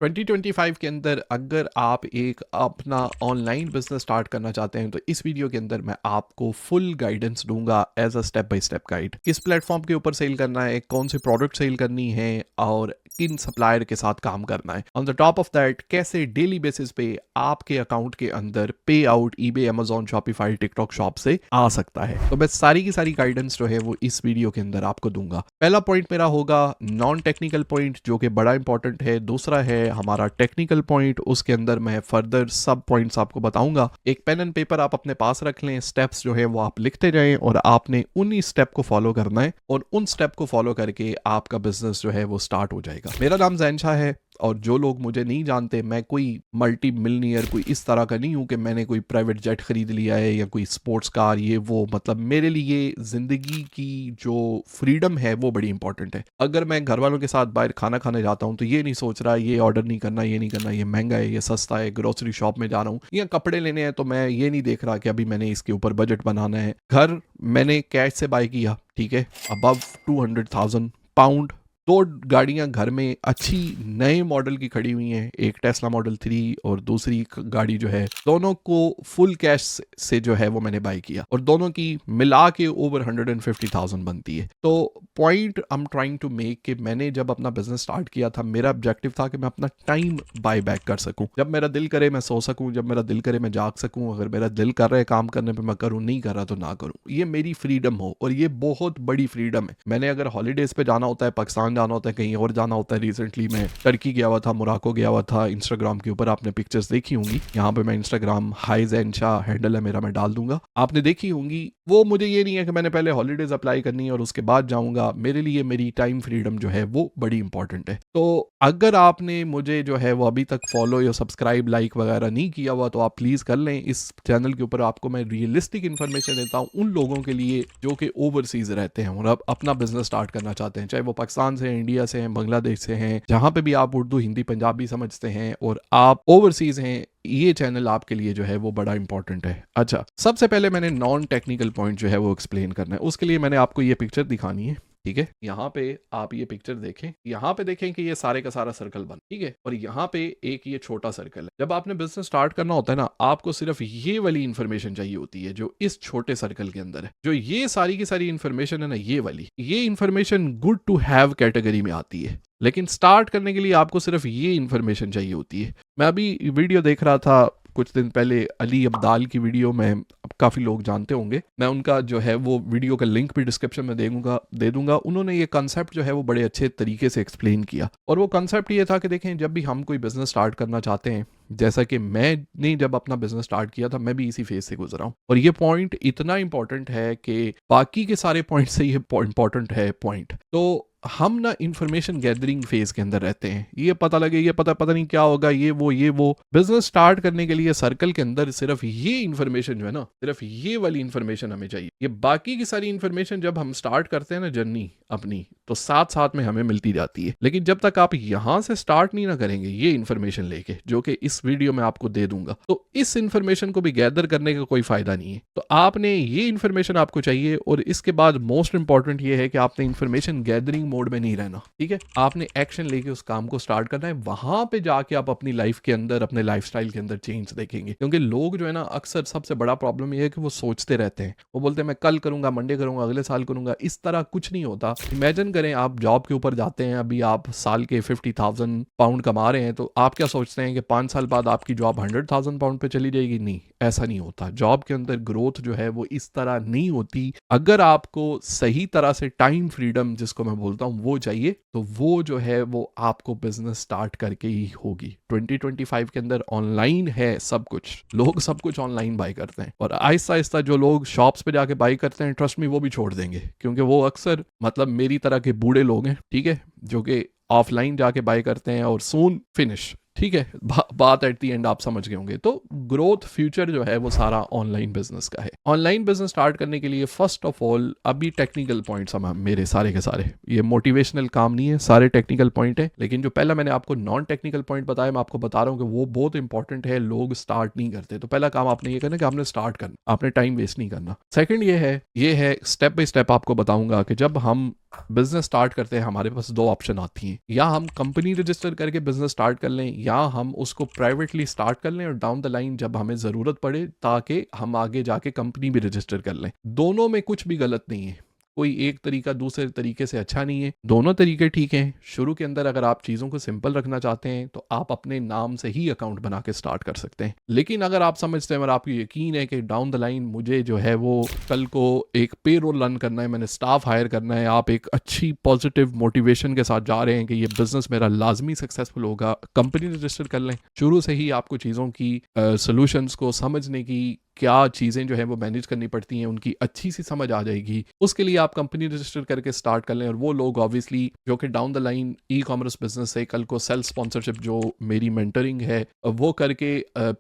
2025 के अंदर अगर आप एक अपना ऑनलाइन बिजनेस स्टार्ट करना चाहते हैं तो इस वीडियो के अंदर मैं आपको फुल गाइडेंस दूंगा as a step by step guide. किस प्लेटफॉर्म के ऊपर सेल करना है, कौन से प्रोडक्ट सेल करनी है और किन सप्लायर के साथ काम करना है। On the top of that कैसे डेली बेसिस पे आपके अकाउंट के अंदर पे out eBay, Amazon, Shopify, TikTok shop से आ सकता है। तो मैं सारी की सारी गाइडेंस जो है वो इस वीडियो के अंदर आपको दूंगा। पहला पॉइंट मेरा होगा नॉन टेक्निकल पॉइंट, जो कि बड़ा इंपॉर्टेंट है। दूसरा है हमारा टेक्निकल पॉइंट, उसके अंदर मैं फर्दर सब पॉइंट्स आपको बताऊंगा। एक पेन एंड पेपर आप अपने पास रख लें, स्टेप्स जो है वो आप लिखते जाएं और आपने उन्हीं स्टेप को फॉलो करना है और उन स्टेप को फॉलो करके आपका बिजनेस जो है वो स्टार्ट हो जाएगा। मेरा नाम जैन शाह है और जो लोग मुझे नहीं जानते, मैं कोई मल्टी मिलनियर कोई इस तरह का नहीं हूं कि मैंने कोई प्राइवेट जेट खरीद लिया है या कोई स्पोर्ट्स कार, ये वो। मतलब मेरे लिए जिंदगी की जो फ्रीडम है वो बड़ी इंपॉर्टेंट है। अगर मैं घर वालों के साथ बाहर खाना खाने जाता हूं तो ये नहीं सोच रहा ये ऑर्डर नहीं करना, ये नहीं करना, ये महंगा है, ये सस्ता है। ग्रोसरी शॉप में जा रहा हूँ या कपड़े लेने हैं तो मैं ये नहीं देख रहा कि अभी मैंने इसके ऊपर बजट बनाना है। घर मैंने कैश से बाय किया, ठीक है, अबव 200,000 पाउंड। दो गाड़ियां घर में अच्छी नए मॉडल की खड़ी हुई हैं, एक टेस्ला मॉडल 3 और दूसरी गाड़ी जो है, दोनों को फुल कैश से जो है वो मैंने बाय किया और दोनों की मिला के ओवर 150,000 बनती है। तो point I am trying to make कि मैंने जब अपना बिजनेस स्टार्ट किया था, मेरा ऑब्जेक्टिव था कि मैं अपना टाइम बाय बैक कर सकूं। जब मेरा दिल करे मैं सो सकूं, जब मेरा दिल करे मैं जाग सकूं। अगर मेरा दिल कर रहा है काम करने पे मैं करूं, नहीं कर रहा तो ना करूं। ये मेरी फ्रीडम हो और ये बहुत बड़ी फ्रीडम है। मैंने अगर हॉलीडेज पे जाना होता है, पाकिस्तान जाना होता है, कहीं और जाना होता है। रिसेंटली मैं टर्की गया हुआ था, मोराको गया हुआ था। इंस्टाग्राम के ऊपर आपने पिक्चर्स देखी होंगी, यहाँ पे मैं Instagram high Jain Shah handle है मेरा, मैं डाल दूंगा, आपने देखी होंगी। वो मुझे ये नहीं है कि मैंने पहले हॉलीडेज अप्लाई करनी है और उसके बाद जाऊंगा। मेरे लिए मेरी टाइम फ्रीडम जो है वो बड़ी इंपॉर्टेंट है। तो अगर आपने मुझे जो है वो अभी तक फॉलो या सब्सक्राइब, लाइक वगैरह नहीं किया हुआ तो आप प्लीज कर लें। इस चैनल के ऊपर आपको मैं रियलिस्टिक इन्फॉर्मेशन देता हूँ उन लोगों के लिए जो कि ओवरसीज रहते हैं और अब अपना बिजनेस स्टार्ट करना चाहते हैं, चाहे वो पाकिस्तान से, इंडिया से हैं, बांग्लादेश से हैं, जहां पे भी आप उर्दू, हिंदी, पंजाबी समझते हैं और आप ओवरसीज हैं। ये चैनल आपके लिए जो है वो बड़ा इंपॉर्टेंट है। अच्छा, सबसे पहले मैंने नॉन टेक्निकल पॉइंट जो है वो एक्सप्लेन करना है। उसके लिए मैंने आपको ये पिक्चर दिखानी है, ठीक है। यहाँ पे आप ये पिक्चर देखें, यहाँ पे देखें कि ये सारे का सारा सर्कल बन, ठीक है, और यहाँ पे एक ये छोटा सर्कल है। जब आपने बिजनेस स्टार्ट करना होता है ना, आपको सिर्फ ये वाली इंफॉर्मेशन चाहिए होती है जो इस छोटे सर्कल के अंदर है। जो ये सारी की सारी इंफॉर्मेशन है ना, ये information good to have category में आती है, लेकिन स्टार्ट करने के लिए आपको सिर्फ ये इंफॉर्मेशन चाहिए होती है। मैं अभी वीडियो देख रहा था कुछ दिन पहले, अली अब्दाल की वीडियो में, काफी लोग जानते होंगे, मैं उनका जो है वो वीडियो का लिंक भी डिस्क्रिप्शन में दे दूंगा। उन्होंने ये कंसेप्ट जो है वो बड़े अच्छे तरीके से एक्सप्लेन किया और वो कंसेप्ट ये था कि देखें, जब भी हम कोई बिजनेस स्टार्ट करना चाहते हैं, जैसा कि मैंने जब अपना बिजनेस स्टार्ट किया था, मैं भी इसी फेज से गुजरा हूं और ये पॉइंट इतना इंपॉर्टेंट है कि बाकी के सारे पॉइंट से ये इंपॉर्टेंट है पॉइंट। तो हम ना इंफॉर्मेशन गैदरिंग फेज के अंदर रहते हैं, ये पता लगे, ये पता नहीं क्या होगा, ये वो। बिजनेस स्टार्ट करने के लिए सर्कल के अंदर सिर्फ ये इंफॉर्मेशन जो है ना, सिर्फ ये वाली इंफॉर्मेशन हमें चाहिए। ये बाकी की सारी इंफॉर्मेशन जब हम स्टार्ट करते हैं ना जर्नी अपनी, तो साथ साथ में हमें मिलती जाती है। लेकिन जब तक आप यहां से स्टार्ट नहीं ना करेंगे ये इंफॉर्मेशन लेके, जो कि इस वीडियो में आपको दे दूंगा, तो इस इंफॉर्मेशन को भी गैदर करने का कोई फायदा नहीं है। तो आपने ये इंफॉर्मेशन आपको चाहिए और इसके बाद मोस्ट इंपॉर्टेंट ये है कि आपने इंफॉर्मेशन गैदरिंग मोड में नहीं रहना, ठीक है। आपने एक्शन लेके उस काम को स्टार्ट करना है। वहां पे जाके आप अपनी लाइफ के अंदर, अपने लाइफस्टाइल के अंदर चेंज देखेंगे। क्योंकि लोग जो है ना, अक्सर सबसे बड़ा प्रॉब्लम ये है कि वो सोचते रहते हैं, वो बोलते हैं मैं कल करूंगा, मंडे करूंगा, अगले साल करूंगा। इस तरह कुछ नहीं होता। इमेजिन करें आप जॉब के ऊपर जाते हैं, अभी आप साल के 50,000 पाउंड कमा रहे हैं, तो आप क्या सोचते हैं कि 5 साल बाद आपकी जॉब 100,000 पाउंड पे चली जाएगी? नहीं, ऐसा नहीं होता। जॉब के अंदर ग्रोथ जो है वो इस तरह नहीं होती। अगर आपको सही तरह से टाइम फ्रीडम, जिसको मैं बोलता हूं, वो चाहिए, तो वो जो है वो आपको बिजनेस स्टार्ट करके ही होगी। 2025 के अंदर ऑनलाइन है सब कुछ, लोग सब कुछ ऑनलाइन बाय करते हैं और आहिस्ता आहिस्ता जो लोग शॉप्स पे जाके बाय करते हैं, ट्रस्ट मी, वो भी छोड़ देंगे, क्योंकि वो अक्सर मतलब मेरी तरह के बूढ़े लोग हैं, ठीक है, जो कि ऑफलाइन जाके बाय करते हैं और सून फिनिश, ठीक है। बात एट दी एंड आप समझ गए होंगे। तो ग्रोथ फ्यूचर जो है वो सारा ऑनलाइन बिजनेस का है। ऑनलाइन बिजनेस स्टार्ट करने के लिए फर्स्ट ऑफ ऑल अभी टेक्निकल पॉइंट्स हम मेरे सारे के सारे, ये मोटिवेशनल काम नहीं है, सारे टेक्निकल पॉइंट है। लेकिन जो पहला मैंने आपको नॉन टेक्निकल पॉइंट बताया, मैं आपको बता रहा हूँ कि वो बहुत इंपॉर्टेंट है। लोग स्टार्ट नहीं करते। तो पहला काम आपने ये करना कि आपने स्टार्ट करना, आपने टाइम वेस्ट नहीं करना। सेकंड ये है स्टेप बाय स्टेप आपको बताऊंगा कि जब हम बिजनेस स्टार्ट करते हैं हमारे पास दो ऑप्शन आती हैं, या हम कंपनी रजिस्टर करके बिजनेस स्टार्ट कर लें, या हम उसको प्राइवेटली स्टार्ट कर लें और डाउन द लाइन जब हमें ज़रूरत पड़े ताकि हम आगे जाके कंपनी भी रजिस्टर कर लें। दोनों में कुछ भी गलत नहीं है, कोई एक तरीका दूसरे तरीके से अच्छा नहीं है, दोनों तरीके ठीक हैं। शुरू के अंदर अगर आप चीज़ों को सिंपल रखना चाहते हैं तो आप अपने नाम से ही अकाउंट बना के स्टार्ट कर सकते हैं। लेकिन अगर आप समझते हैं और आपको यकीन है कि डाउन द लाइन मुझे जो है वो कल को एक पेरोल रन करना है, मैंने स्टाफ हायर करना है, आप एक अच्छी पॉजिटिव मोटिवेशन के साथ जा रहे हैं कि ये बिजनेस मेरा लाजमी सक्सेसफुल होगा, कंपनी रजिस्टर कर लें। शुरू से ही आपको चीज़ों की सोल्यूशंस को समझने की, क्या चीज़ें जो है वो मैनेज करनी पड़ती हैं, उनकी अच्छी सी समझ आ जाएगी। उसके लिए आप कंपनी रजिस्टर करके स्टार्ट कर लें। और वो लोग ऑब्वियसली जो कि down the line e commerce business से कल को सेल्फ स्पॉन्सरशिप जो मेरी मेंटरिंग है वो करके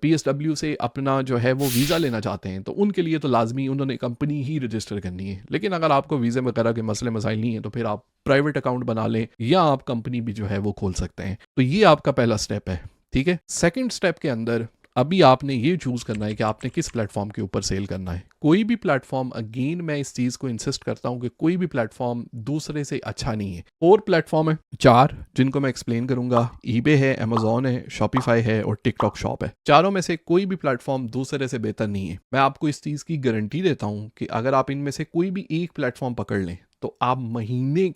PSW से अपना जो है वो वीज़ा लेना चाहते हैं, तो उनके लिए तो लाजमी उन्होंने कंपनी ही रजिस्टर करनी है। लेकिन अगर आपको वीज़े वगैरह के मसले मसाइल नहीं है तो फिर आप प्राइवेट अकाउंट बना लें या आप कंपनी भी जो है वो खोल सकते हैं। तो ये आपका पहला स्टेप है, ठीक है। सेकेंड स्टेप के अंदर अभी आपने ये चूज करना है कि आपने किस प्लेटफॉर्म के ऊपर सेल करना है। कोई भी प्लेटफॉर्म, अगेन मैं इस चीज को इंसिस्ट करता हूं कि कोई भी प्लेटफॉर्म दूसरे से अच्छा नहीं है। 4 प्लेटफॉर्म है, 4 जिनको मैं एक्सप्लेन करूंगा। ईबे है, अमेजोन है, शॉपिफाई है और टिकटॉक शॉप है। चारों में से कोई भी प्लेटफॉर्म दूसरे से बेहतर नहीं है। मैं आपको इस चीज की गारंटी देता हूं कि अगर आप इनमें से कोई भी एक प्लेटफॉर्म पकड़ लें तो आप महीने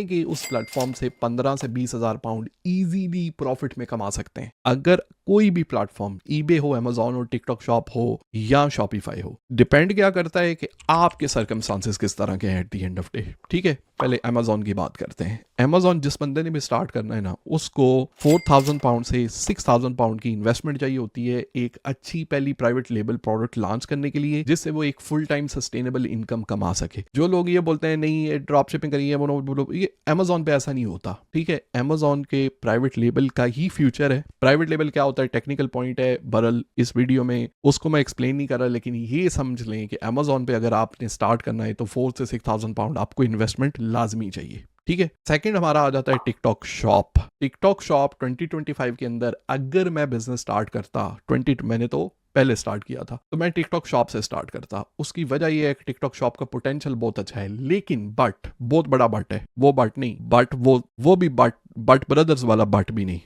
के उस प्लेटफॉर्म से 15 से 20 हजार पाउंड इजीली प्रॉफिट में कमा सकते हैं। अगर कोई भी प्लेटफॉर्म, ईबे हो, अमेजोन हो, टिकटॉक शॉप हो या शॉपिफाई हो, डिपेंड क्या करता है कि आपके सर्कमस्टांसेस किस तरह के हैं at the end of day, ठीक है। पहले अमेजोन की बात करते हैं। अमेजोन जिस बंदे ने भी स्टार्ट करना है ना, उसको 4000 पाउंड से 6000 पाउंड की इन्वेस्टमेंट चाहिए होती है एक अच्छी पहली प्राइवेट लेबल प्रोडक्ट लॉन्च करने के लिए, जिससे वो एक फुल टाइम सस्टेनेबल इनकम कमा सके। जो लोग ये बोलते हैं नहीं ये ड्रॉप शिपिंग करिए, बोलो, ये अमेजोन पे ऐसा नहीं होता, ठीक है। अमेजोन के प्राइवेट लेबल का ही फ्यूचर है। प्राइवेट लेबल क्या होता है, टेक्निकल पॉइंट है, बरल इस वीडियो में उसको मैं एक्सप्लेन नहीं कर रहा, लेकिन ये समझ लें कि अमेजोन पे अगर आपने स्टार्ट करना है तो 4 से 6000 पाउंड आपको इन्वेस्टमेंट लाजमी चाहिए, ठीक है। सेकंड हमारा आ जाता है टिकटॉक शॉप। टिकटॉक शॉप 2025 के अंदर अगर मैं बिजनेस स्टार्ट करता, मैंने तो पहले स्टार्ट किया था, तो मैं टिकटॉक शॉप से स्टार्ट करता। उसकी वजह यह है कि टिकटॉक शॉप का पोटेंशियल बहुत अच्छा है, लेकिन बट, बहुत बड़ा बट है, वो बट नहीं, बट वो भी बट ब्रदर्स वाला बट भी नहीं,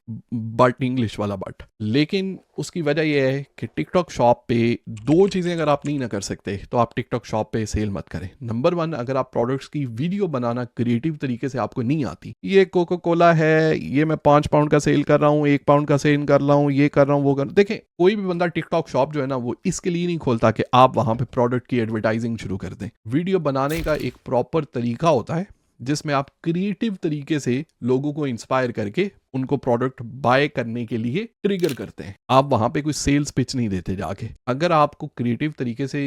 बट इंग्लिश वाला बट। लेकिन उसकी वजह यह है कि टिकटॉक शॉप पे दो चीजें अगर आप नहीं ना कर सकते तो आप टिकटॉक शॉप पे सेल मत करें। नंबर 1, अगर आप प्रोडक्ट्स की वीडियो बनाना क्रिएटिव तरीके से आपको नहीं आती, ये कोका कोला है, ये मैं 5 पाउंड का सेल कर रहा हूँ, 1 पाउंड का सेल कर रहा हूँ, ये कर रहा हूँ, वो कर, देखें कोई भी बंदा टिकटॉक शॉप जो है ना वो इसके लिए नहीं खोलता कि आप वहां पे प्रोडक्ट की एडवर्टाइजिंग शुरू कर दें। वीडियो बनाने का एक प्रॉपर तरीका होता है जिसमें आप क्रिएटिव तरीके से लोगों को इंस्पायर करके उनको प्रोडक्ट बाय करने के लिए ट्रिगर करते हैं। आप वहां पे कोई सेल्स पिच नहीं देते जाके। अगर आपको क्रिएटिव तरीके से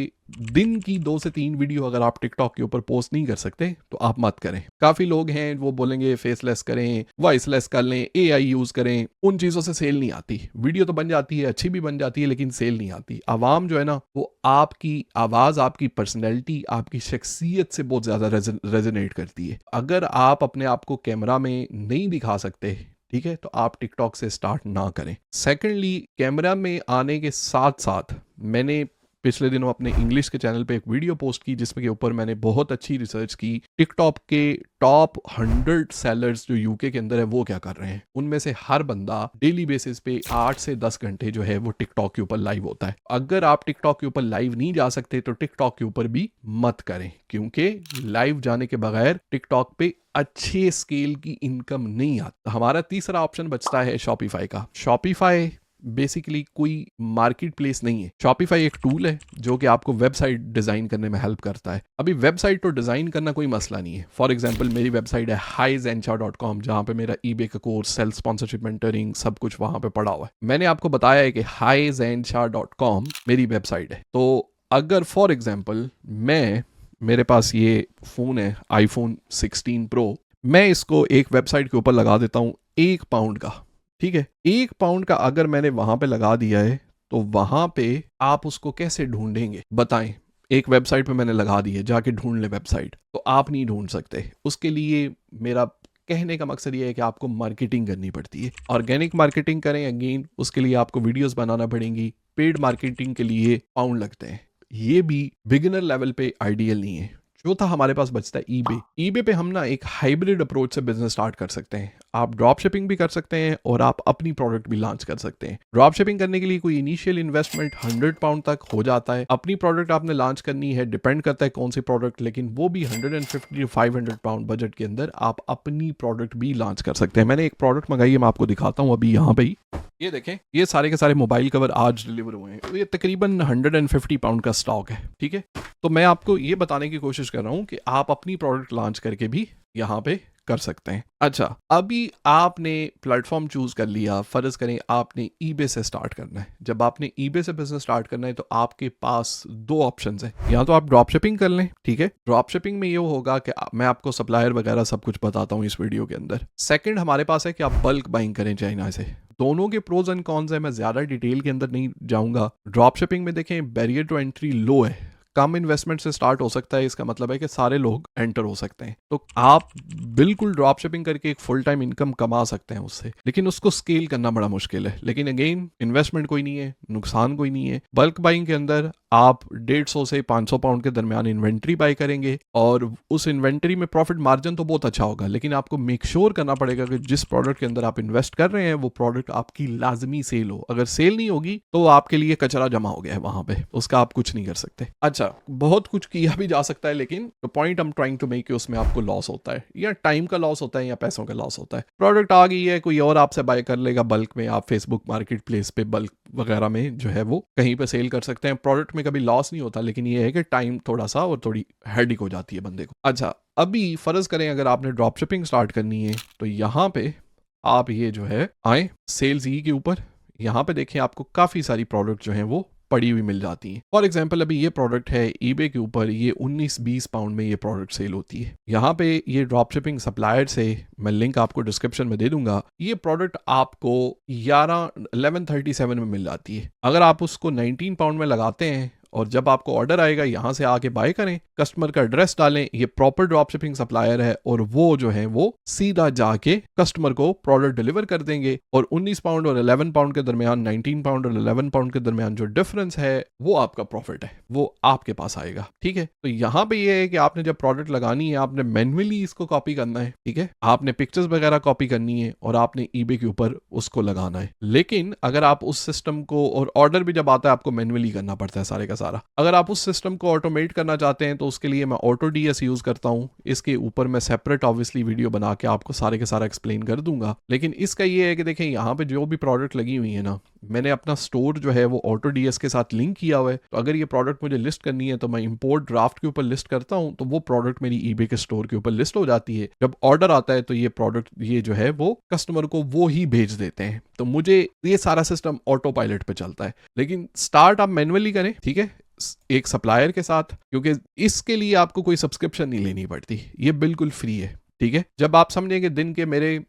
दिन की 2 से 3 वीडियो अगर आप टिकटॉक के ऊपर पोस्ट नहीं कर सकते तो आप मत करें। काफी लोग हैं वो बोलेंगे फेसलेस करें, वॉइसलेस कर लें, AI यूज करें, उन चीजों से सेल नहीं आती। वीडियो तो बन जाती है, अच्छी भी बन जाती है, लेकिन सेल नहीं आती। आवाम जो है ना वो आपकी आवाज, आपकी पर्सनैलिटी, आपकी शख्सियत से बहुत ज्यादा रेजोनेट करती है। अगर आप अपने आप को कैमरा में नहीं दिखा सकते, ठीक है, तो आप टिकटॉक से स्टार्ट ना करें। सेकेंडली, कैमरा में आने के साथ साथ मैंने पिछले दिनों अपने इंग्लिश के चैनल पे एक वीडियो पोस्ट की जिसमें के ऊपर मैंने बहुत अच्छी रिसर्च की टिकटॉक के टॉप 100 सेलर्स जो यूके के अंदर है वो क्या कर रहे हैं। उनमें से हर बंदा डेली बेसिस पे 8 से 10 घंटे जो है वो टिकटॉक के ऊपर लाइव होता है। अगर आप टिकटॉक के ऊपर लाइव नहीं जा सकते तो टिकटॉक के ऊपर भी मत करें, क्योंकि लाइव जाने के बगैर टिकटॉक पे अच्छे स्केल की इनकम नहीं आती। हमारा तीसरा ऑप्शन बचता है शॉपिफाई का। शॉपिफाई बेसिकली कोई मार्केट प्लेस नहीं है। शॉपिफाई एक टूल है जो कि आपको वेबसाइट डिजाइन करने में हेल्प करता है। अभी वेबसाइट तो डिजाइन करना कोई मसला नहीं है। फॉर एग्जांपल मेरी वेबसाइट है hizencha.com, जहां पे मेरा ईबे का कोर्स, सेल्स स्पॉन्सरशिप, मेंटरिंग सब कुछ वहां पे पड़ा हुआ है। मैंने आपको बताया है कि hizencha.com मेरी वेबसाइट है। तो अगर फॉर एग्जांपल मेरे पास ये फोन है iPhone 16 Pro, मैं इसको एक वेबसाइट के ऊपर लगा देता हूं 1 पाउंड का, ठीक है। 1 पाउंड का अगर मैंने वहां पे लगा दिया है तो वहां पे आप उसको कैसे ढूंढेंगे बताएं। एक वेबसाइट पे मैंने लगा दी है, जाके ढूंढ ले वेबसाइट, तो आप नहीं ढूंढ सकते। उसके लिए मेरा कहने का मकसद ये है कि आपको मार्केटिंग करनी पड़ती है। ऑर्गेनिक मार्केटिंग करें अगेन, उसके लिए आपको वीडियोस बनाना पड़ेंगी। पेड मार्केटिंग के लिए पाउंड लगते हैं। ये भी बिगिनर लेवल पे आइडियल नहीं है। चौथा हमारे पास बचता है ईबे। ईबे पे हम ना एक हाइब्रिड अप्रोच से बिजनेस स्टार्ट कर सकते हैं। आप ड्रॉप शिपिंग भी कर सकते हैं और आप अपनी प्रोडक्ट भी लॉन्च कर सकते हैं। ड्रॉप शिपिंग करने के लिए कोई इनिशियल इन्वेस्टमेंट 100 पाउंड तक हो जाता है। अपनी प्रोडक्ट आपने लॉन्च करनी है, डिपेंड करता है कौन सी प्रोडक्ट, लेकिन वो भी 150 टू 500 पाउंड बजट के अंदर आप अपनी प्रोडक्ट भी लॉन्च कर सकते हैं। मैंने एक प्रोडक्ट मंगाई है, मैं आपको दिखाता हूँ अभी यहाँ पे ही। ये देखें, ये सारे के सारे मोबाइल कवर आज डिलीवर हुए हैं। ये तकरीबन 150 पाउंड का स्टॉक है, ठीक है। तो मैं आपको ये बताने की कोशिश कर रहा हूँ कि आप अपनी प्रोडक्ट लॉन्च करके भी यहाँ पे कर सकते हैं। अच्छा, अभी आपने प्लेटफॉर्म चूज कर लिया, फर्ज करें आपने ईबे से स्टार्ट करना है। जब आपने ईबे से बिजनेस स्टार्ट करना है तो आपके पास दो ऑप्शंस हैं। या तो आप ड्रॉप शिपिंग कर लें, ठीक है। ड्रॉप शिपिंग में ये होगा कि मैं आपको सप्लायर वगैरह सब कुछ बताता हूँ इस वीडियो के अंदर। सेकंड हमारे पास है कि आप बल्क बाइंग करें चाइना से। दोनों के प्रोज एंड कॉन्स है, मैं ज्यादा डिटेल के अंदर नहीं जाऊंगा। ड्रॉप शिपिंग में देखें बैरियर टू एंट्री लो है, कम इन्वेस्टमेंट से स्टार्ट हो सकता है। इसका मतलब है कि सारे लोग एंटर हो सकते हैं। तो आप बिल्कुल ड्रॉप शिपिंग करके एक फुल टाइम इनकम कमा सकते हैं उससे, लेकिन उसको स्केल करना बड़ा मुश्किल है। लेकिन अगेन इन्वेस्टमेंट कोई नहीं है, नुकसान कोई नहीं है। बल्क बाइंग के अंदर आप 150 से 500 पाउंड के दरमियान इन्वेंट्री बाई करेंगे और उस इन्वेंट्री में प्रॉफिट मार्जिन तो बहुत अच्छा होगा, लेकिन आपको मेक श्योर करना पड़ेगा कि जिस प्रोडक्ट के अंदर आप इन्वेस्ट कर रहे हैं वो प्रोडक्ट आपकी लाजमी सेल हो। अगर सेल नहीं होगी तो आपके लिए कचरा जमा हो गया है वहां पे, उसका आप कुछ नहीं कर सकते। अच्छा, बहुत कुछ किया भी जा सकता है, लेकिन point I am trying to make उसमें आपको लॉस होता है, या टाइम का लॉस होता है या पैसों का लॉस होता है। प्रोडक्ट आ गई है, कोई और आपसे बाय कर लेगा बल्क में, आप फेसबुक मार्केट प्लेस पे बल्क वगैरह में जो है वो कहीं पे सेल कर सकते हैं। प्रोडक्ट में कभी लॉस नहीं होता, लेकिन ये है कि टाइम थोड़ा सा और थोड़ी हेडेक हो जाती है बंदे को। अच्छा, अभी फर्ज करें अगर आपने ड्रॉप शिपिंग स्टार्ट करनी है तो यहाँ पे आप ये जो है आए सेल्स ई के ऊपर, यहाँ पे देखें आपको काफी सारी प्रोडक्ट जो है वो पड़ी हुई मिल जाती है। फॉर एग्जाम्पल अभी ये प्रोडक्ट है ईबे के ऊपर, ये 19-20 पाउंड में ये प्रोडक्ट सेल होती है। यहाँ पे ये ड्रॉप शिपिंग सप्लायर से, मैं लिंक आपको डिस्क्रिप्शन में दे दूंगा, ये प्रोडक्ट आपको 1137 में मिल जाती है। अगर आप उसको 19 पाउंड में लगाते हैं और जब आपको ऑर्डर आएगा यहाँ से आके बाय करें, कस्टमर का एड्रेस डालें, ये प्रॉपर ड्रॉप शिपिंग सप्लायर है और वो जो है वो सीधा जाके कस्टमर को प्रोडक्ट डिलीवर कर देंगे। और 19 पाउंड और 11 पाउंड के दरमियान, 19 पाउंड और 11 पाउंड के दरमियान जो डिफरेंस है वो आपका प्रॉफिट है, वो आपके पास आएगा, ठीक है। तो यहाँ पे ये है कि आपने जब प्रोडक्ट लगानी है आपने मैन्युअली इसको कॉपी करना है, ठीक है। आपने पिक्चर्स वगैरह कॉपी करनी है और आपने ईबे के ऊपर उसको लगाना है। लेकिन अगर आप उस सिस्टम को, और ऑर्डर भी जब आता है आपको मैन्युअली करना पड़ता है सारे का सारा। अगर आप उस सिस्टम को ऑटोमेट करना चाहते हैं तो उसके लिए मैं ऑटो डीएस यूज करता हूं। इसके ऊपर मैं सेपरेट ऑब्वियसली वीडियो बना के आपको सारे के सारा एक्सप्लेन कर दूंगा। लेकिन इसका ये है कि देखें यहाँ पे जो भी प्रोडक्ट लगी हुई है ना, मैंने अपना स्टोर जो है वो ऑटो डीएस के साथ लिंक किया हुआ है। तो अगर ये प्रोडक्ट मुझे लिस्ट करनी है तो मैं इंपोर्ट ड्राफ्ट के ऊपर लिस्ट करता हूं, तो वो प्रोडक्ट मेरी ईबे के स्टोर के ऊपर लिस्ट हो जाती है। जब ऑर्डर आता है तो ये प्रोडक्ट ये जो है वो कस्टमर को वो ही भेज देते हैं। तो मुझे ये सारा सिस्टम ऑटो पायलट पे चलता है। लेकिन स्टार्ट आप मैन्युअली करें, ठीक है, एक सप्लायर के साथ, क्योंकि इसके लिए आपको कोई सब्सक्रिप्शन नहीं लेनी पड़ती, ये बिल्कुल फ्री है, ठीक है। जब आप समझेंगे दिन के मेरे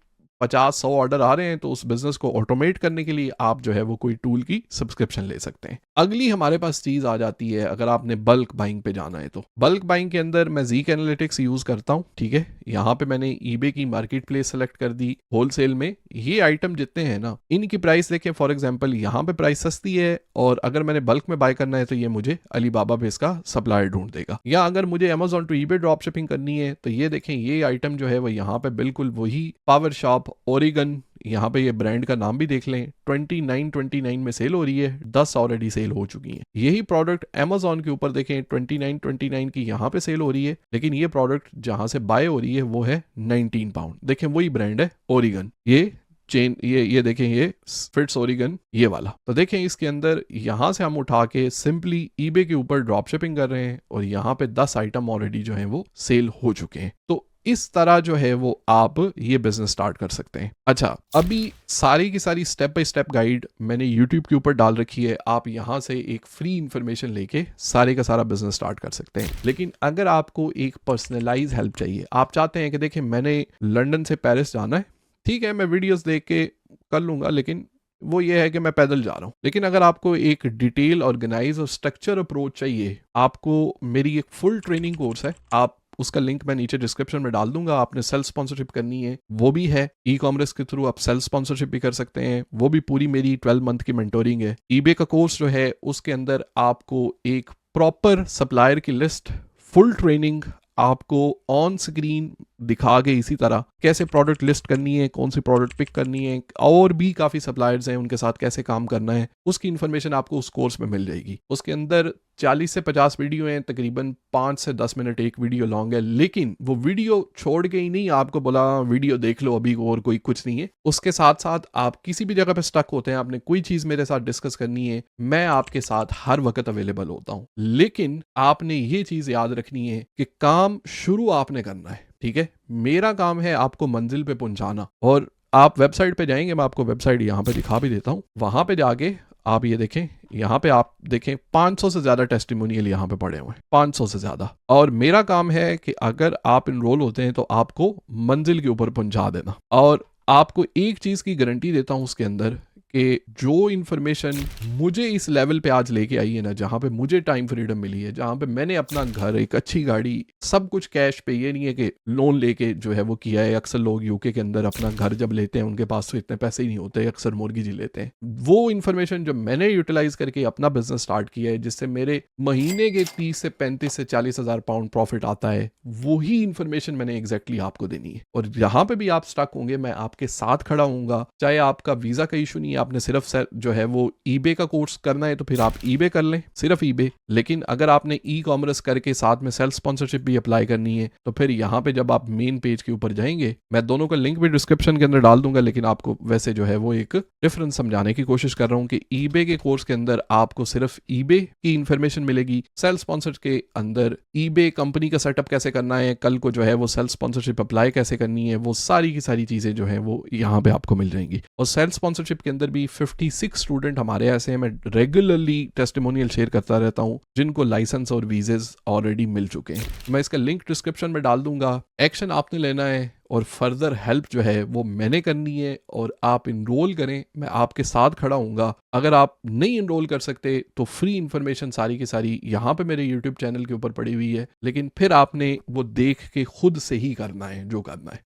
50-100 ऑर्डर आ रहे हैं तो उस बिजनेस को ऑटोमेट करने के लिए आप जो है वो कोई टूल की सब्सक्रिप्शन ले सकते हैं। अगली हमारे पास चीज आ जाती है अगर आपने बल्क बाइंग पे जाना है तो। बल्क बाइंग के अंदर मैं ज़ीक एनालिटिक्स यूज करता हूं, ठीक है। यहाँ पे मैंने ईबे की मार्केट प्लेस सेलेक्ट कर दी। होलसेल में ये आइटम जितने हैं ना, इनकी प्राइस देखें। फॉर एग्जाम्पल यहाँ पे प्राइस सस्ती है, और अगर मैंने बल्क में बाय करना है तो ये मुझे अलीबाबा पे इसका सप्लायर ढूंढ देगा। या अगर मुझे Amazon to eBay drop shipping करनी है तो ये देखें, ये आइटम जो है वो यहाँ पे बिल्कुल वही पावर शॉप ओरिगन, यहाँ पे ये ब्रांड का नाम भी देख लें, 29.29 में सेल हो रही है, 10 ऑलरेडी सेल हो चुकी हैं। यही प्रोडक्ट अमेजॉन के ऊपर देखें 29.29 की यहाँ पे सेल हो रही है, लेकिन ये प्रोडक्ट जहां से बाय हो रही है वो है 19 पाउंड। देखें वही ब्रांड है ओरिगन, ये चेन, ये देखें, ये फिट्स ओरिगन ये वाला। तो देखें इसके अंदर यहाँ से हम उठा के सिंपली ईबे के ऊपर ड्रॉप शिपिंग कर रहे हैं और यहाँ पे 10 आइटम ऑलरेडी जो है वो सेल हो चुके हैं। तो इस तरह जो है वो आप ये बिजनेस स्टार्ट कर सकते हैं। अच्छा, अभी सारी की सारी स्टेप बाय स्टेप गाइड मैंने YouTube के ऊपर डाल रखी है, आप यहाँ से एक फ्री इंफॉर्मेशन लेके सारे का सारा बिजनेस स्टार्ट कर सकते हैं। लेकिन अगर आपको एक पर्सनलाइज हेल्प चाहिए, आप चाहते हैं कि देखिए मैंने लंदन से पेरिस जाना है, ठीक है, मैं वीडियोस देख के कर लूंगा, लेकिन वो ये है कि मैं पैदल जा रहा हूँ। लेकिन अगर आपको एक डिटेल, ऑर्गेनाइज और स्ट्रक्चर अप्रोच चाहिए, आपको मेरी एक फुल ट्रेनिंग कोर्स है, आप उसका लिंक मैं नीचे डिस्क्रिप्शन में डाल दूंगा। आपने सेल्फ स्पॉन्सरशिप करनी है वो भी है, ई कॉमर्स के थ्रू आप सेल्फ स्पॉन्सरशिप भी कर सकते हैं, वो भी पूरी मेरी 12 मंथ की मेंटोरिंग है। ईबे का कोर्स जो है उसके अंदर आपको एक प्रॉपर सप्लायर की लिस्ट, फुल ट्रेनिंग, आपको ऑन स्क्रीन दिखा के इसी तरह कैसे प्रोडक्ट लिस्ट करनी है, कौन सी प्रोडक्ट पिक करनी है, और भी काफ़ी सप्लायर्स हैं उनके साथ कैसे काम करना है, उसकी इन्फॉर्मेशन आपको उस कोर्स में मिल जाएगी। उसके अंदर 40 से 50 वीडियो हैं, तकरीबन 5 से 10 मिनट एक वीडियो लॉन्ग है, लेकिन वो वीडियो छोड़ के ही नहीं आपको बोला वीडियो देख लो अभी और कोई कुछ नहीं है। उसके साथ साथ आप किसी भी जगह पे स्टक होते हैं, आपने कोई चीज़ मेरे साथ डिस्कस करनी है, मैं आपके साथ हर वक्त अवेलेबल होता हूँ। लेकिन आपने ये चीज़ याद रखनी है कि काम शुरू आपने करना है, ठीक है। मेरा काम है आपको मंजिल पे पहुंचाना। और आप वेबसाइट पे जाएंगे, मैं आपको वेबसाइट यहाँ पे दिखा भी देता हूँ। वहां पे जाके आप ये देखें, यहाँ पे आप देखें 500 से ज्यादा टेस्टिमोनियल यहाँ पे पड़े हुए हैं, 500 से ज्यादा। और मेरा काम है कि अगर आप इनरोल होते हैं तो आपको मंजिल के ऊपर पहुंचा देना। और आपको एक चीज की गारंटी देता हूं उसके अंदर कि जो इन्फॉर्मेशन मुझे इस लेवल पे आज लेके आई है ना, जहाँ पे मुझे टाइम फ्रीडम मिली है, जहाँ पे मैंने अपना घर, एक अच्छी गाड़ी, सब कुछ कैश पे, ये नहीं है कि लोन लेके जो है वो किया है। अक्सर लोग यूके के अंदर अपना घर जब लेते हैं उनके पास तो इतने पैसे ही नहीं होते, अक्सर मोर्गेज ही लेते हैं। वो इन्फॉर्मेशन जो मैंने यूटिलाइज करके अपना बिजनेस स्टार्ट किया है, जिससे मेरे महीने के 30 से 35 से 40 हज़ार पाउंड प्रॉफिट आता है, वही इन्फॉर्मेशन मैंने एग्जैक्टली आपको देनी है। और जहाँ पे भी आप स्टक होंगे मैं आपके साथ खड़ा हूँगा। चाहे आपका वीजा का इशू नहीं है, आपने सिर्फ जो है वो ईबे का कोर्स करना है तो फिर आप ईबे कर लें, सिर्फ ईबे। लेकिन अगर आपने ई कॉमर्स करके साथ में सेल्फ स्पॉन्सरशिप भी अप्लाई करनी है तो फिर यहाँ पे जब आप मेन पेज के ऊपर जाएंगे, मैं दोनों का लिंक भी डिस्क्रिप्शन के अंदर डाल दूंगा, लेकिन आपको वैसे जो है वो एक डिफरेंस समझाने की कोशिश कर रहा हूँ कि ईबे के कोर्स के अंदर आपको सिर्फ ईबे की इंफॉर्मेशन मिलेगी। सेल्फ स्पॉन्सर के अंदर ईबे कंपनी का सेटअप कैसे करना है, कल को जो है वो सेल्फ स्पॉन्सरशिप अप्लाई कैसे करनी है, वो सारी की सारी चीजें जो है वो यहाँ पे आपको मिल जाएंगी। और सेल्फ स्पॉन्सरशिप के अंदर भी 56 स्टूडेंट हमारे ऐसे हैं, मैं रेगुलरली टेस्टिमोनियल शेयर करता रहता हूं, जिनको लाइसेंस और वीजेस ऑलरेडी मिल चुके हैं। मैं इसका लिंक डिस्क्रिप्शन में डाल दूंगा। एक्शन आपने लेना है और फर्दर हेल्प जो है वो मैंने करनी है, और आप इनरोल करें, मैं आपके साथ खड़ा हूँगा। अगर आप नहीं इनरोल कर सकते तो फ्री इन्फॉर्मेशन सारी की सारी यहाँ पे मेरे यूट्यूब चैनल के ऊपर पड़ी हुई है, लेकिन फिर आपने वो देख के खुद से ही करना है जो करना है।